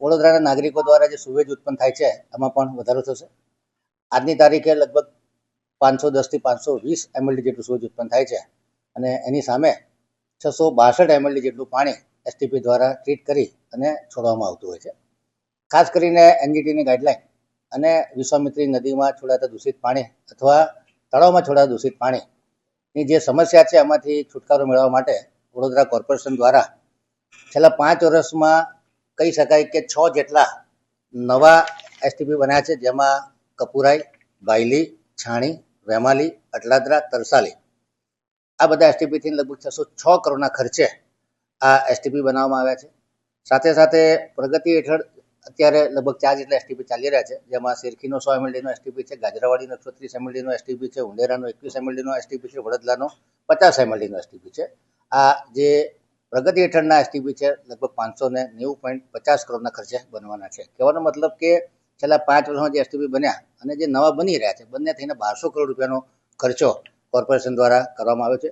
વડોદરાના નાગરિકો દ્વારા જે સુવેજ ઉત્પન્ન થાય છે એમાં પણ વધારો થશે. આજની તારીખે લગભગ 510 થી 520 MLD જેટલું સુવેજ ઉત્પન્ન થાય છે અને એની સામે 662 MLD જેટલું પાણી એસટીપી દ્વારા ટ્રીટ કરી અને છોડવામાં આવતું હોય છે. ખાસ કરીને એનજીટીની ગાઈડલાઈન અને વિશ્વામિત્રી નદીમાં છોડાતા દૂષિત પાણી અથવા તળાવમાં છોડાતા દૂષિત પાણીની જે સમસ્યા છે એમાંથી છુટકારો મેળવવા માટે વડોદરા કોર્પોરેશન દ્વારા છેલ્લા 5 વર્ષમાં કહી શકાય કે 6 જેટલા નવા એસટીપી બન્યા છે, જેમાં કપુરાઈ, બાયલી, છાણી, વેમાલી, અટલાદરા, તરસાલી આ બધા એસટીપીથી લગભગ 606 કરોડના ખર્ચે આ એસટીપી બનાવવામાં આવ્યા છે. સાથે સાથે પ્રગતિ હેઠળ અત્યારે લગભગ 4 જેટલા એસટીપી ચાલી રહ્યા છે, જેમાં શેરખીનો 100 MLDનો એસટીપી છે, ગાજરાવાડીનો 130 MLDનો એસટીપી છે, ઉંડેરાનો 21 MLDનો એસટીપી છે, વડોદરાનો 50 MLDનો એસટીપી છે. આ જે પ્રગતિ હેઠળના એસટીપી છે લગભગ 590.50 કરોડના ખર્ચે બનવાના છે. કહેવાનો મતલબ કે છેલ્લા 5 વર્ષમાં જે એસટીપી બન્યા અને જે નવા બની રહ્યા છે બંને થઈને 1200 કરોડ રૂપિયાનો ખર્ચો કોર્પોરેશન દ્વારા કરવામાં આવ્યો છે.